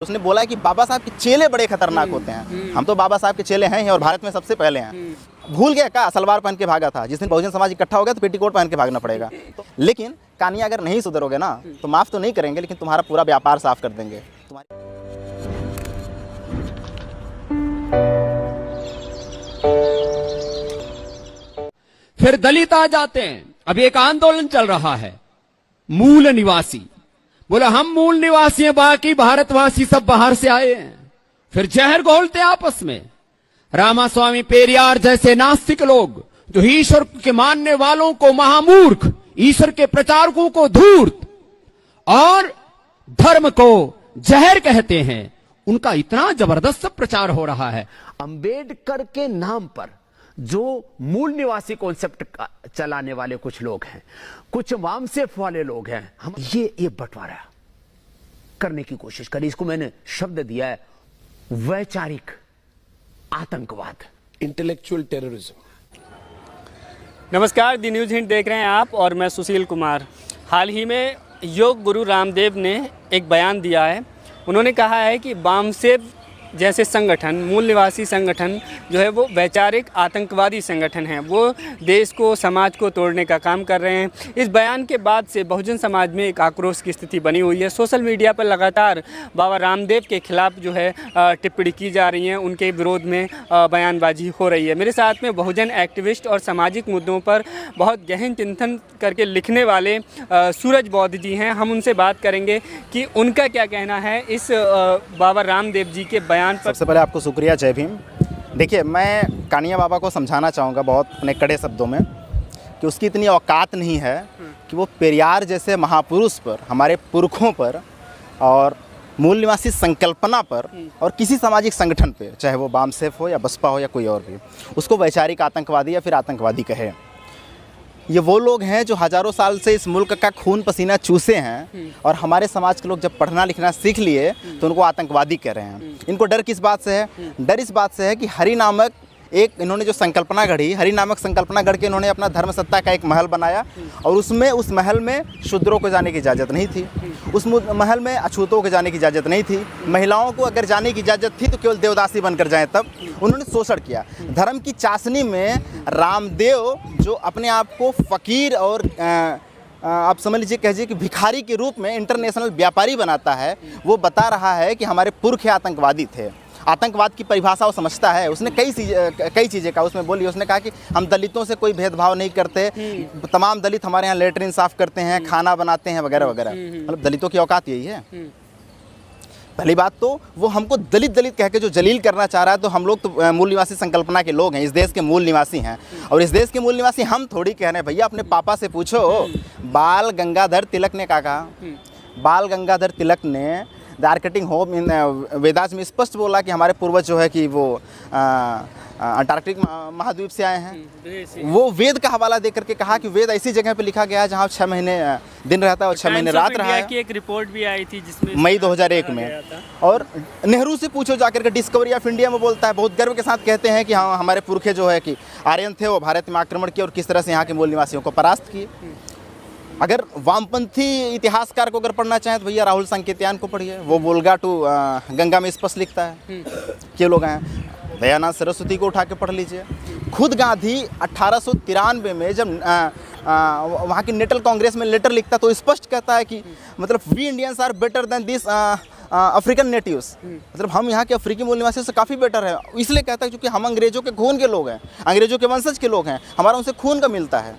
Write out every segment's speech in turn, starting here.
उसने बोला है कि बाबा साहब के चेले बड़े खतरनाक होते हैं। हम तो बाबा साहब के चेले हैं ही और भारत में सबसे पहले हैं। भूल गया क्या सलवार पहन के भागा था? जिस दिन बहुजन समाज इकट्ठा हो गया तो पेटीकोट पहन के भागना पड़ेगा। लेकिन कानिया अगर नहीं सुधरोगे ना तो माफ़ तो नहीं करेंगे, लेकिन तुम्हारा पूरा व्यापार साफ कर देंगे। फिर दलित आ जाते हैं। अब एक आंदोलन चल रहा है, मूल निवासी। बोला हम मूल निवासी हैं, बाकी भारतवासी सब बाहर से आए हैं। फिर जहर घोलते आपस में। रामास्वामी पेरियार जैसे नास्तिक लोग जो ईश्वर के मानने वालों को महामूर्ख, ईश्वर के प्रचारकों को धूर्त और धर्म को जहर कहते हैं, उनका इतना जबरदस्त प्रचार हो रहा है। अंबेडकर के नाम पर जो मूल निवासी कॉन्सेप्ट चलाने वाले कुछ लोग हैं, कुछ वामसेफ वाले लोग हैं, हम ये बंटवारा करने की कोशिश करी। इसको मैंने शब्द दिया है वैचारिक आतंकवाद, इंटेलेक्चुअल टेररिज्म। नमस्कार, दी न्यूज़ हिंट देख रहे हैं आप और मैं सुशील कुमार। हाल ही में योग गुरु रामदेव ने एक बयान दिया है। उन्होंने कहा है कि वामसेफ जैसे संगठन, मूल निवासी संगठन जो है वो वैचारिक आतंकवादी संगठन है, वो देश को, समाज को तोड़ने का काम कर रहे हैं। इस बयान के बाद से बहुजन समाज में एक आक्रोश की स्थिति बनी हुई है। सोशल मीडिया पर लगातार बाबा रामदेव के खिलाफ जो है टिप्पणी की जा रही है, उनके विरोध में बयानबाजी हो रही है। मेरे साथ में बहुजन एक्टिविस्ट और सामाजिक मुद्दों पर बहुत गहन चिंतन करके लिखने वाले सूरज बौद्ध जी हैं। हम उनसे बात करेंगे कि उनका क्या कहना है इस बाबा रामदेव जी के बयान। सबसे पहले आपको शुक्रिया, जय भीम। देखिए, मैं कानिया बाबा को समझाना चाहूँगा बहुत अपने कड़े शब्दों में कि उसकी इतनी औकात नहीं है कि वो पेरियार जैसे महापुरुष पर, हमारे पुरखों पर और मूल निवासी संकल्पना पर और किसी सामाजिक संगठन पे, चाहे वो वामसेफ हो या बसपा हो या कोई और भी, उसको वैचारिक आतंकवादी या फिर आतंकवादी कहे। ये वो लोग हैं जो हज़ारों साल से इस मुल्क का खून पसीना चूसे हैं और हमारे समाज के लोग जब पढ़ना लिखना सीख लिए तो उनको आतंकवादी कह रहे हैं। इनको डर किस बात से है? डर इस बात से है कि हरि नामक एक इन्होंने जो संकल्पना गढ़ी, हरि नामक संकल्पना गढ़ के इन्होंने अपना धर्म सत्ता का एक महल बनाया और उस महल में शूद्रों को जाने की इजाज़त नहीं थी, उस महल में अछूतों को जाने की इजाज़त नहीं थी, महिलाओं को अगर जाने की इजाज़त थी तो केवल देवदासी बनकर जाएं। तब उन्होंने शोषण किया। धर्म की चाशनी में रामदेव जो अपने आप को फ़कीर और आप समझ लीजिए, कहिए कि भिखारी के रूप में इंटरनेशनल व्यापारी बनाता है, वो बता रहा है कि हमारे पुरख आतंकवादी थे। आतंकवाद की परिभाषा वो समझता है। उसने कई चीज़ें का उसमें बोली। उसने कहा कि हम दलितों से कोई भेदभाव नहीं करते, तमाम दलित हमारे यहाँ लेटरिन साफ़ करते हैं, खाना बनाते हैं वगैरह वगैरह। मतलब दलितों की औकात यही है। पहली बात तो वो हमको दलित कह के जो जलील करना चाह रहा है, तो हम लोग तो मूल निवासी संकल्पना के लोग हैं, इस देश के मूल निवासी हैं। और इस देश के मूल निवासी हम थोड़ी कह रहे हैं। भैया अपने पापा से पूछो। बाल गंगाधर तिलक ने कहा, बाल गंगाधर तिलक ने द आर्कटिंग होम इन वेदास में स्पष्ट बोला कि हमारे पूर्वज जो है कि वो अंटार्कटिक महाद्वीप से आए हैं। वो वेद का हवाला दे करके कहा कि वेद ऐसी जगह पे लिखा गया है जहाँ 6 महीने दिन रहता है और 6 महीने रात रहा है। की एक रिपोर्ट भी आई थी जिसमें मई 2001 में। और नेहरू से पूछो जाकर के, डिस्कवरी ऑफ इंडिया में बोलता है, बहुत गर्व के साथ कहते हैं कि हाँ हमारे पुरखे जो है कि आर्यन थे, वो भारत में आक्रमण किए और किस तरह से यहाँ के मूल निवासियों को परास्त किए। अगर वामपंथी इतिहासकार को अगर पढ़ना चाहें तो भैया राहुल संकेतियान को पढ़िए। वो वोल्गा टू गंगा में स्पष्ट लिखता है कि लोग हैं। दयानंद सरस्वती को उठा के पढ़ लीजिए। खुद गांधी 1893 में जब वहाँ की नेशनल कांग्रेस में लेटर लिखता तो स्पष्ट कहता है कि मतलब we Indians are better than this African natives. मतलब हम यहाँ के अफ्रीकी मूल निवासियों से काफ़ी बेटर है। इसलिए कहता है क्योंकि हम अंग्रेजों के खून के लोग हैं, अंग्रेजों के वंशज के लोग हैं, हमारा उनसे खून का मिलता है।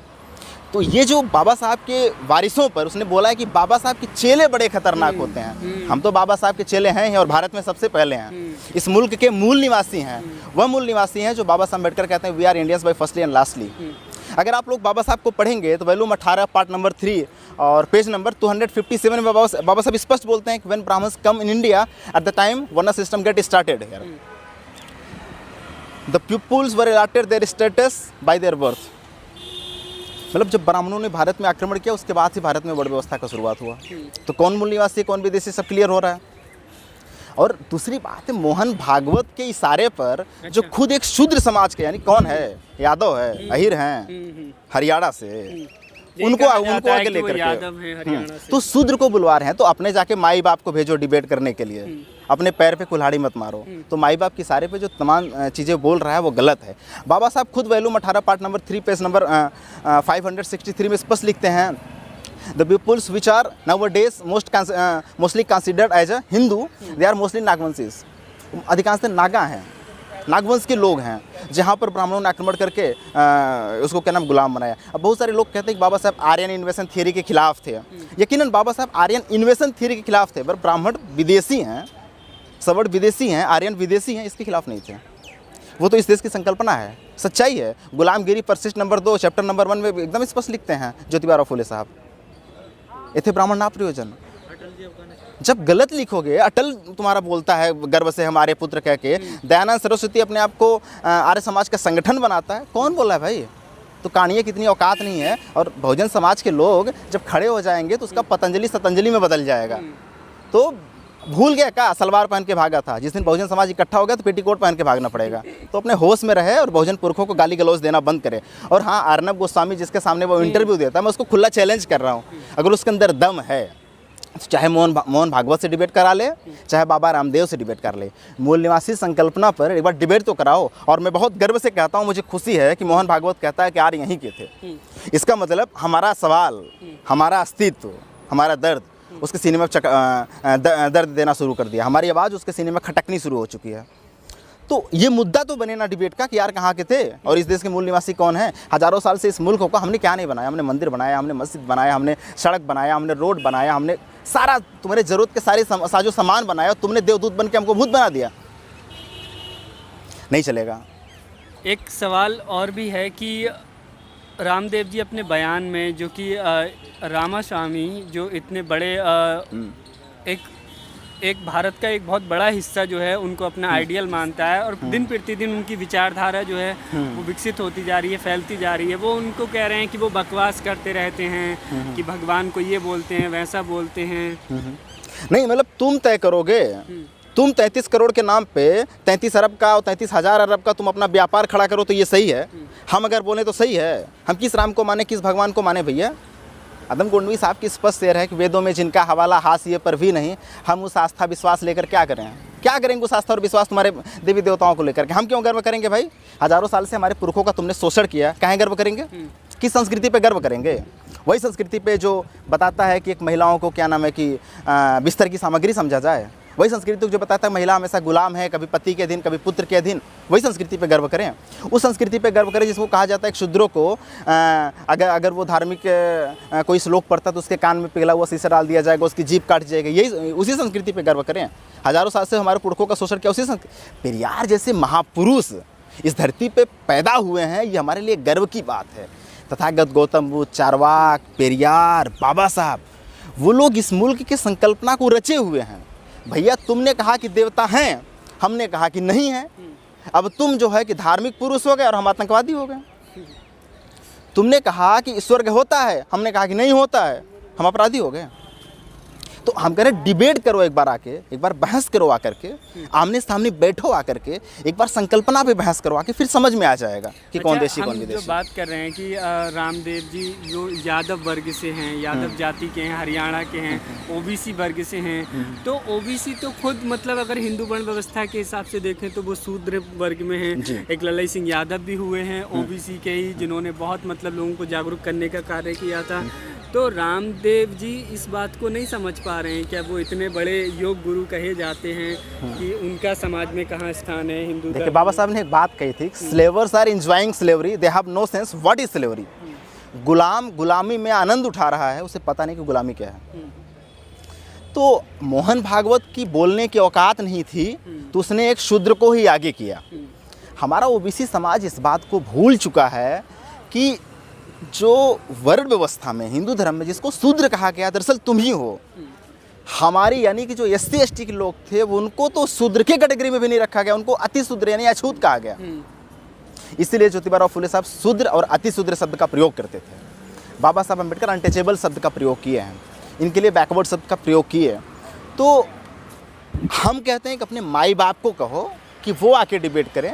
तो ये जो बाबा साहब के वारिसों पर उसने बोला है कि बाबा साहब के चेले बड़े खतरनाक होते हैं। हम तो बाबा साहब के चेले हैं ही और भारत में सबसे पहले हैं। इस मुल्क के मूल निवासी हैं। वह मूल निवासी हैं जो बाबा साहब अम्बेडकर कहते हैं we are Indians by firstly and lastly. अगर आप लोग बाबा साहब को पढ़ेंगे तो वॉल्यूम 18 पार्ट नंबर 3 और पेज नंबर 257 में बाबा साहब स्पष्ट बोलते हैं कि when Brahmins come in India at the time varna system get started here, the peoples were allotted their status by their birth. मतलब जब ब्राह्मणों ने भारत में आक्रमण किया उसके बाद से भारत में वर्ण व्यवस्था का शुरुआत हुआ। तो कौन मूल निवासी कौन विदेशी सब क्लियर हो रहा है। और दूसरी बात है, मोहन भागवत के इशारे पर जो खुद एक शूद्र समाज के, यानी कौन है, यादव है, अहिर हैं हरियाणा से, उनको कहा जाता उनको है आगे कि वो लेकर यादव हैं के हरियाणा से। तो शूद्र को बुलवा रहे हैं, तो अपने जाके माई बाप को भेजो डिबेट करने के लिए, अपने पैर पे कुल्हाड़ी मत मारो। तो माई बाप की सारे पे जो तमाम चीज़ें बोल रहा है वो गलत है। बाबा साहब खुद volume 18 part number 3 page number 563 में स्पष्ट लिखते हैं, the peoples which are nowadays mostly considered as a Hindu, they are mostly Nagvanshis. अधिकांशतः नागा हैं, नागवंश के लोग हैं, जहाँ पर ब्राह्मणों ने आक्रमण करके उसको क्या नाम गुलाम बनाया। अब बहुत सारे लोग कहते हैं कि बाबा साहब आर्यन इन्वेशन थियरी के खिलाफ थे। यकीनन बाबा साहब आर्यन इन्वेशन थियरी के खिलाफ थे, पर ब्राह्मण विदेशी हैं, सवर्ण विदेशी हैं, आर्यन विदेशी हैं, इसके खिलाफ नहीं थे। वो तो इस देश की संकल्पना है, सच्चाई है। गुलामगिरी परिशिष्ट नंबर 2 चैप्टर नंबर 1 में एकदम स्पष्ट लिखते हैं ज्योतिबा फुले साहब, इथे ब्राह्मण ना प्रयोजन। जब गलत लिखोगे, अटल तुम्हारा बोलता है गर्व से हमारे पुत्र कह के, दयानंद सरस्वती अपने आप को आर्य समाज का संगठन बनाता है, कौन बोला है भाई? तो कानिया की इतनी औकात नहीं है। और बहुजन समाज के लोग जब खड़े हो जाएंगे तो उसका पतंजलि सतंजलि में बदल जाएगा। तो भूल गया क्या सलवार पहन के भागा था? जिस दिन बहुजन समाज इकट्ठा हो गया तो पेटीकोट पहन के भागना पड़ेगा। तो अपने होश में रहे और बहुजन पुरखों को गाली गलौज देना बंद करे। और हाँ, अर्नब गोस्वामी जिसके सामने वो इंटरव्यू देता है, मैं उसको खुला चैलेंज कर रहा हूँ, अगर उसके अंदर दम है तो चाहे मोहन भागवत से डिबेट करा ले, चाहे बाबा रामदेव से डिबेट कर ले, मूल निवासी संकल्पना पर एक बार डिबेट तो कराओ। और मैं बहुत गर्व से कहता हूँ, मुझे खुशी है कि मोहन भागवत कहता है कि आर्य यहीं के थे। इसका मतलब हमारा सवाल, हमारा अस्तित्व, हमारा दर्द उसके सीने में दर्द देना शुरू कर दिया, हमारी आवाज़ उसके सीने में खटकनी शुरू हो चुकी है। तो ये मुद्दा तो बने ना डिबेट का कि यार कहाँ के थे और इस देश के मूल निवासी कौन है। हज़ारों साल से इस मुल्क को हमने क्या नहीं बनाया? हमने मंदिर बनाया, हमने मस्जिद बनाया, हमने सड़क बनाया, हमने रोड बनाया, हमने सारा तुम्हारे ज़रूरत के सारे साजो सामान बनाया। तुमने देवदूत बन के हमको भूत बना दिया, नहीं चलेगा। एक सवाल और भी है कि रामदेव जी अपने बयान में, जो कि रामास्वामी जो इतने बड़े एक भारत का एक बहुत बड़ा हिस्सा जो है उनको अपना आइडियल मानता है, और दिन प्रतिदिन उनकी विचारधारा जो है वो विकसित होती जा रही है, फैलती जा रही है। वो उनको कह रहे हैं कि वो बकवास करते रहते हैं, कि भगवान को ये बोलते हैं, वैसा बोलते हैं। नहीं, मतलब तुम तय करोगे। तुम 33 करोड़ के नाम पे 33 अरब का और 33,000 अरब का तुम अपना व्यापार खड़ा करो तो ये सही है? हम अगर बोलें तो सही है? हम किस राम को माने, किस भगवान को माने भैया? आदम गोंडवी साहब की स्पष्ट शेर है कि वेदों में जिनका हवाला हाशिए पर भी नहीं, हम उस आस्था विश्वास लेकर क्या करें? क्या करेंगे उस आस्था और विश्वास तुम्हारे देवी देवताओं को लेकर के? हम क्यों गर्व करेंगे भाई? हज़ारों साल से हमारे पुरखों का तुमने शोषण किया, कहाँ गर्व करेंगे? किस संस्कृति पे गर्व करेंगे? वही संस्कृति पे जो बताता है कि एक महिलाओं को क्या नाम है कि बिस्तर की सामग्री समझा जाए, वही संस्कृति जो बताता है महिला हमेशा गुलाम है, कभी पति के अधीन, कभी पुत्र के अधीन। वही संस्कृति पे गर्व करें, उस संस्कृति पे गर्व करें जिसको कहा जाता है कि शूद्रों को अगर वो धार्मिक कोई श्लोक पढ़ता तो उसके कान में पिघला हुआ शीशा डाल दिया जाएगा, उसकी जीभ काट जाएगी। यही उसी संस्कृति पे गर्व करें। हज़ारों साल से हमारे पुरखों का शोषण किया उसी पेरियार जैसे महापुरुष इस धरती पे पैदा हुए हैं, ये हमारे लिए गर्व की बात है। तथागत गौतम बुद्ध, चारवाक, पेरियार, बाबा साहब, वो लोग इस मुल्क की संकल्पना को रचे हुए हैं। भैया तुमने कहा कि देवता हैं, हमने कहा कि नहीं है। अब तुम जो है कि धार्मिक पुरुष हो गए और हम आतंकवादी हो गए। तुमने कहा कि स्वर्ग होता है, हमने कहा कि नहीं होता है, हम अपराधी हो गए। तो हम कह रहे डिबेट करो, एक बार आके, एक बार बहस करो आकर के, आमने सामने बैठो आकर के, एक बार संकल्पना पे बहस करो आके, फिर समझ में आ जाएगा कि कौन देशी कौन विदेशी। जो बात कर रहे हैं कि रामदेव जी जो यादव वर्ग से हैं, यादव जाति के हैं, हरियाणा के हैं, ओबीसी वर्ग से हैं, तो ओबीसी तो खुद मतलब अगर हिंदू वर्ण व्यवस्था के हिसाब से देखें तो वो शूद्र वर्ग में हैं। एक लल्लई सिंह यादव भी हुए हैं ओबीसी के ही, जिन्होंने बहुत मतलब लोगों को जागरूक करने का कार्य किया था। तो रामदेव जी इस बात को नहीं समझ पा रहे हैं क्या? वो इतने बड़े योग गुरु कहे जाते हैं कि उनका समाज में कहाँ स्थान है हिंदू धर्म? देखिए बाबा साहब ने एक बात कही थी, slavers are enjoying slavery, they have no sense what is slavery. गुलाम गुलामी में आनंद उठा रहा है, उसे पता नहीं कि गुलामी क्या है। तो मोहन भागवत की बोलने की औकात नहीं थी तो उसने एक शूद्र को ही आगे किया। हमारा ओबीसी समाज इस बात को भूल चुका है कि जो वर्ण व्यवस्था में हिंदू धर्म में जिसको शूद्र कहा गया, दरअसल तुम ही हो। हमारी यानी कि जो एससी एसटी के लोग थे वो उनको तो शूद्र के कैटेगरी में भी नहीं रखा गया, उनको अति शूद्र यानी अछूत कहा गया। इसीलिए ज्योतिबा फुले साहब शूद्र और अति शूद्र शब्द का प्रयोग करते थे। बाबा साहब अम्बेडकर अनटचेबल शब्द का प्रयोग किए हैं, इनके लिए बैकवर्ड शब्द का प्रयोग किए। तो हम कहते हैं कि अपने माई बाप को कहो कि वो आके डिबेट करें।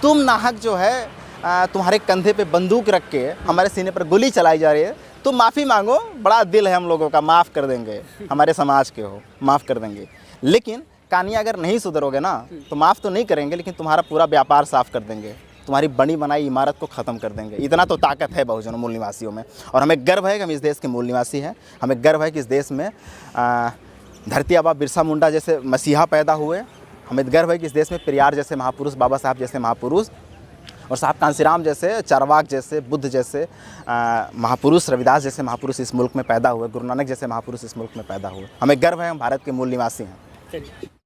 तुम नाहक जो है तुम्हारे कंधे पे बंदूक रख के हमारे सीने पर गोली चलाई जा रही है, तुम माफ़ी मांगो, बड़ा दिल है हम लोगों का, माफ़ कर देंगे, हमारे समाज के हो, माफ़ कर देंगे। लेकिन कानिया अगर नहीं सुधरोगे ना तो माफ़ तो नहीं करेंगे, लेकिन तुम्हारा पूरा व्यापार साफ कर देंगे, तुम्हारी बनी बनाई इमारत को ख़त्म कर देंगे। इतना तो ताकत है बहुजनों मूल निवासियों में। और हमें गर्व है कि हम इस देश के मूल निवासी हैं। हमें गर्व है कि इस देश में धरती आबा बिरसा मुंडा जैसे मसीहा पैदा हुए। हमें गर्व है कि इस देश में पेरियार जैसे महापुरुष, बाबा साहब जैसे महापुरुष, और साहब कांसीराम जैसे, चारवाक जैसे, बुद्ध जैसे महापुरुष, रविदास जैसे महापुरुष इस मुल्क में पैदा हुए, गुरु नानक जैसे महापुरुष इस मुल्क में पैदा हुए। हमें गर्व है हम भारत के मूल निवासी हैं। चलिए।